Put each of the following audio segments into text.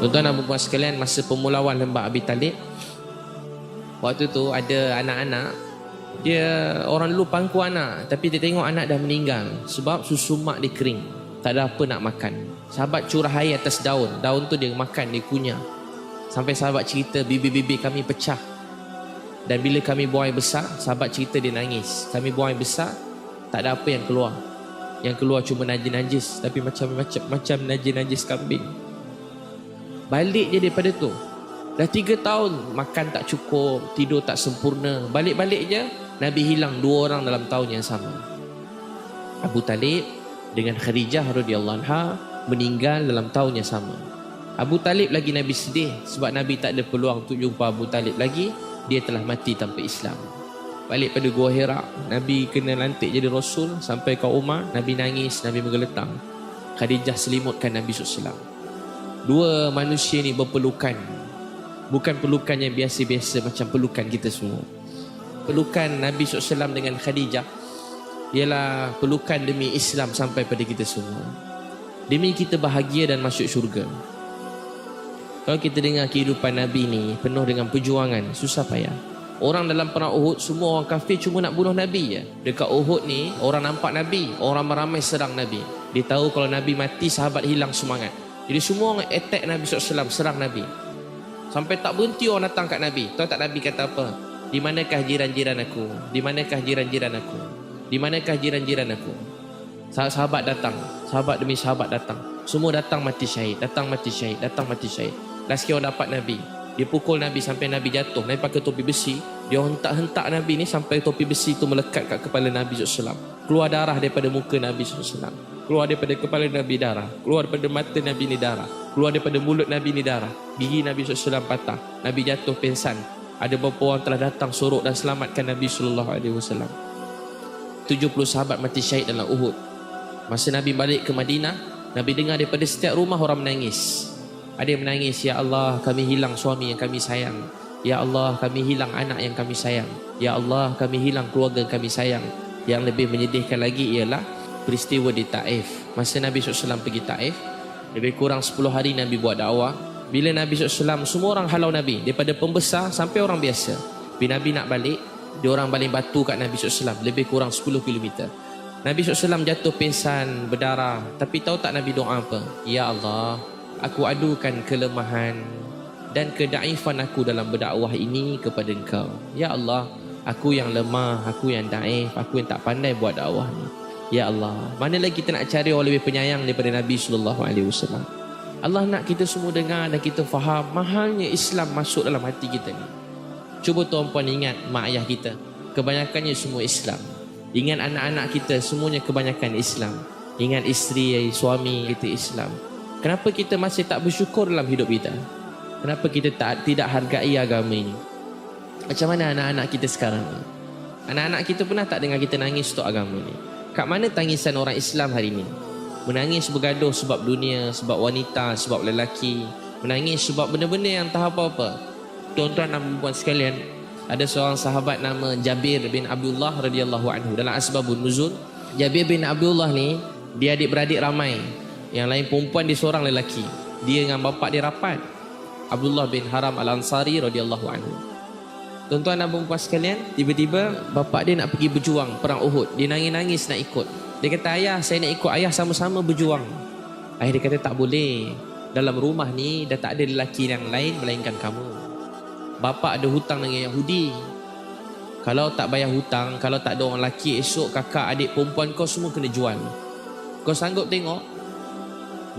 Tuan-tuan dan puan sekalian, masa pemulawan lembah Abi Talib, waktu tu ada anak-anak, dia orang dulu pangku anak, tapi dia tengok anak dah meninggal sebab susu mak dia kering, tak ada apa nak makan. Sahabat curah air atas daun tu dia makan, dia kunyah. Sampai sahabat cerita, bibir-bibir kami pecah. Dan bila kami buang air besar, sahabat cerita dia nangis. Kami buang air besar, tak ada apa yang keluar. Yang keluar cuma najis-najis, tapi macam najis-najis kambing. Balik je daripada tu. Dah 3 tahun makan tak cukup, tidur tak sempurna. Balik-balik je Nabi hilang 2 orang dalam tahun yang sama. Abu Talib dengan Khadijah radhiyallahu anha meninggal dalam tahun yang sama. Abu Talib lagi Nabi sedih sebab Nabi tak ada peluang untuk jumpa Abu Talib lagi. Dia telah mati tanpa Islam. Balik pada Gua Hira, Nabi kena lantik jadi Rasul. Sampai ke Umar, Nabi nangis, Nabi menggeletang. Khadijah selimutkan Nabi SAW. 2 manusia ni berpelukan. Bukan pelukan yang biasa-biasa macam pelukan kita semua. Pelukan Nabi SAW dengan Khadijah ialah pelukan demi Islam sampai pada kita semua. Demi kita bahagia dan masuk syurga. Kalau kita dengar kehidupan Nabi ni penuh dengan perjuangan, susah payah. Orang dalam perang Uhud, semua orang kafir cuma nak bunuh Nabi je. Dekat Uhud ni, orang nampak Nabi, orang ramai serang Nabi. Dia tahu kalau Nabi mati, sahabat hilang semangat. Jadi semua orang attack Nabi SAW, serang Nabi. Sampai tak berhenti orang datang kat Nabi. Tahu tak Nabi kata apa? Di manakah jiran-jiran aku? Di manakah jiran-jiran aku? Di manakah jiran-jiran aku? Sahabat datang, sahabat demi sahabat datang. Semua datang mati syahid, datang mati syahid, datang mati syahid. Last kali orang dapat Nabi. Dia pukul Nabi sampai Nabi jatuh. Nabi pakai topi besi. Dia hentak-hentak Nabi ni sampai topi besi tu melekat kat kepala Nabi SAW. Keluar darah daripada muka Nabi SAW. Keluar daripada kepala Nabi darah. Keluar daripada mata Nabi ni darah. Keluar daripada mulut Nabi ni darah. Gigi Nabi SAW patah. Nabi jatuh pingsan. Ada beberapa orang telah datang sorok dan selamatkan Nabi SAW. 70 sahabat mati syahid dalam Uhud. Masa Nabi balik ke Madinah, Nabi dengar daripada setiap rumah orang menangis. Ada yang menangis, ya Allah kami hilang suami yang kami sayang. Ya Allah kami hilang anak yang kami sayang. Ya Allah kami hilang keluarga yang kami sayang. Yang lebih menyedihkan lagi ialah peristiwa di Taif. Masa Nabi SAW pergi Taif, lebih kurang 10 hari Nabi buat dakwah. Bila Nabi SAW, semua orang halau Nabi, daripada pembesar sampai orang biasa. Bila Nabi nak balik, dia orang baling batu kat Nabi SAW, lebih kurang 10 km. Nabi SAW jatuh pingsan, berdarah. Tapi tahu tak Nabi doa apa? Ya Allah, aku adukan kelemahan dan kedaifan aku dalam berdakwah ini kepada Engkau. Ya Allah, aku yang lemah, aku yang daif, aku yang tak pandai buat dakwah ni. Ya Allah, mana lagi kita nak cari orang lebih penyayang daripada Nabi SAW. Allah nak kita semua dengar dan kita faham mahalnya Islam masuk dalam hati kita ni. Cuba tuan-puan ingat mak ayah kita, kebanyakannya semua Islam. Ingat anak-anak kita, semuanya kebanyakan Islam. Ingat isteri, suami kita Islam. Kenapa kita masih tak bersyukur dalam hidup kita? Kenapa kita tidak hargai agama ini? Macam mana anak-anak kita sekarang ni? Anak-anak kita pernah tak dengar kita nangis untuk agama ni? Kat mana tangisan orang Islam hari ini? Menangis bergaduh sebab dunia, sebab wanita, sebab lelaki. Menangis sebab benda-benda yang tak apa-apa. Tuan-tuan dan puan sekalian, ada seorang sahabat nama Jabir bin Abdullah radhiyallahu anhu. Dalam Asbabun Nuzul, Jabir bin Abdullah ni, dia adik-beradik ramai. Yang lain perempuan, dia seorang lelaki. Dia dengan bapa dia rapat, Abdullah bin Haram Al-Ansari radhiyallahu anhu. Tuan-tuan dan puan sekalian, tiba-tiba bapa dia nak pergi berjuang perang Uhud. Dia nangis-nangis nak ikut. Dia kata, ayah saya nak ikut, ayah sama-sama berjuang. Ayah dia kata, tak boleh. Dalam rumah ni dah tak ada lelaki yang lain melainkan kamu. Bapa ada hutang dengan Yahudi. Kalau tak bayar hutang, kalau tak ada orang lelaki, esok kakak, adik, perempuan kau semua kena jual. Kau sanggup tengok?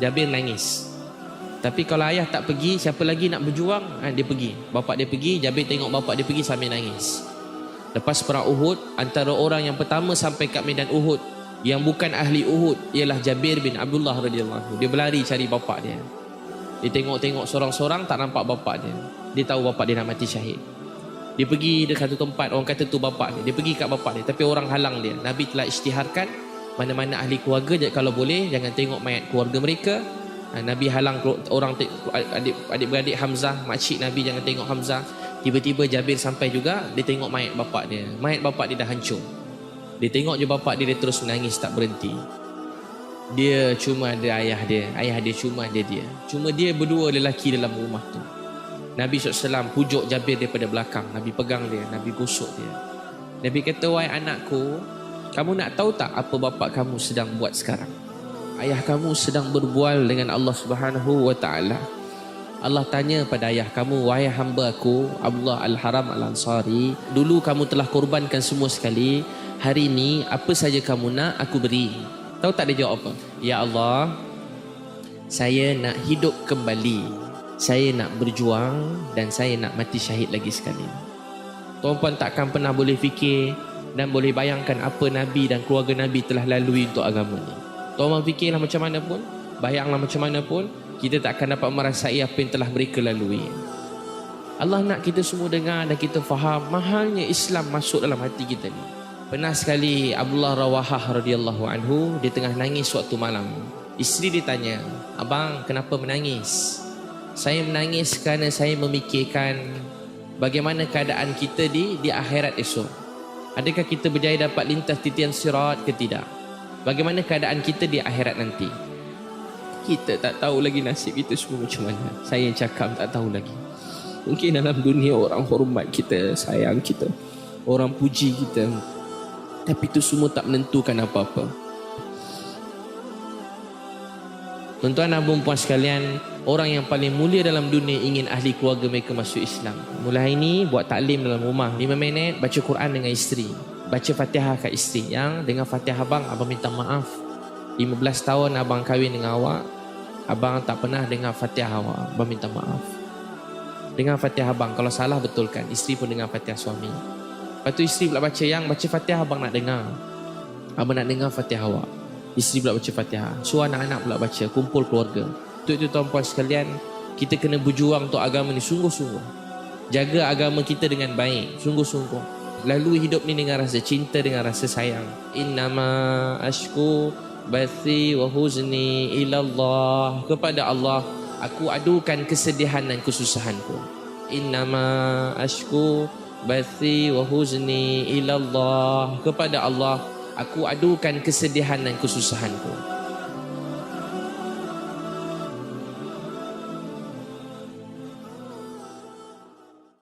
Jabir nangis. Tapi kalau ayah tak pergi, siapa lagi nak berjuang? Dia pergi. Bapa dia pergi, Jabir tengok bapa dia pergi sambil nangis. Lepas perang Uhud, antara orang yang pertama sampai kat medan Uhud, yang bukan ahli Uhud, ialah Jabir bin Abdullah radhiyallahu anhu. Dia berlari cari bapa dia. Dia tengok-tengok sorang-sorang, tak nampak bapa dia. Dia tahu bapa dia nak mati syahid. Dia pergi dekat satu tempat, orang kata tu bapa dia. Dia pergi kat bapa dia, tapi orang halang dia. Nabi telah isytiharkan, mana-mana ahli keluarga, kalau boleh jangan tengok mayat keluarga mereka. Nabi halang orang, adik-beradik Hamzah, makcik Nabi jangan tengok Hamzah. Tiba-tiba Jabir sampai juga, dia tengok mayat bapa dia. Mayat bapa dia dah hancur. Dia tengok je bapa dia, dia terus menangis tak berhenti. Dia cuma ada ayah dia. Ayah dia cuma ada dia. Cuma dia berdua lelaki dalam rumah tu. Nabi SAW pujuk Jabir daripada belakang. Nabi pegang dia, Nabi gosok dia. Nabi kata, wahai anakku, kamu nak tahu tak apa bapa kamu sedang buat sekarang? Ayah kamu sedang berbual dengan Allah Subhanahu wa taala. Allah tanya pada ayah kamu, wahai hamba aku Abdullah Al-Haram Al-Ansari, dulu kamu telah korbankan semua sekali, hari ini apa saja kamu nak aku beri. Tahu tak dia jawab apa? Ya Allah, saya nak hidup kembali, saya nak berjuang dan saya nak mati syahid lagi sekali. Tuan-puan takkan pernah boleh fikir dan boleh bayangkan apa Nabi dan keluarga Nabi telah lalui untuk agama ni. Tuan-puan fikirlah macam mana pun, bayanglah macam mana pun, kita tak akan dapat merasai apa yang telah mereka lalui. Allah nak kita semua dengar dan kita faham mahalnya Islam masuk dalam hati kita ni. Pernah sekali Abdullah Rawahah radhiyallahu anhu, dia tengah nangis suatu malam. Isteri dia tanya, abang kenapa menangis? Saya menangis kerana saya memikirkan bagaimana keadaan kita di akhirat esok. Adakah kita berjaya dapat lintas titian sirat ke tidak? Bagaimana keadaan kita di akhirat nanti? Kita tak tahu lagi nasib kita semua macam mana. Saya cakap tak tahu lagi. Mungkin dalam dunia orang hormat kita, sayang kita, orang puji kita, tapi itu semua tak menentukan apa-apa. Tuan-tuan dan puan-puan sekalian, orang yang paling mulia dalam dunia ingin ahli keluarga mereka masuk Islam. Mulai ini buat taklim dalam rumah 5 minit, baca Quran dengan isteri, baca Fatihah kat isteri. Yang dengan Fatihah abang minta maaf, 15 tahun abang kahwin dengan awak, abang tak pernah dengar Fatihah awak, abang minta maaf. Dengan Fatihah abang, kalau salah betulkan. Isteri pun dengar Fatihah suami. Lepas tu isteri pula baca, yang baca Fatihah abang nak dengar, abang nak dengar Fatihah awak. Isteri pula baca Fatihah, suruh anak-anak pula baca, kumpul keluarga. Untuk itu tuan-puan sekalian, kita kena berjuang untuk agama ni sungguh-sungguh. Jaga agama kita dengan baik, sungguh-sungguh. Lalui hidup ni dengan rasa cinta, dengan rasa sayang. Innama ashku bathi wa huzni ilallah. Kepada Allah aku adukan kesedihan dan kesusahanku. Innama ashku bathi wa huzni ilallah. Kepada Allah aku adukan kesedihan dan kesusahanku.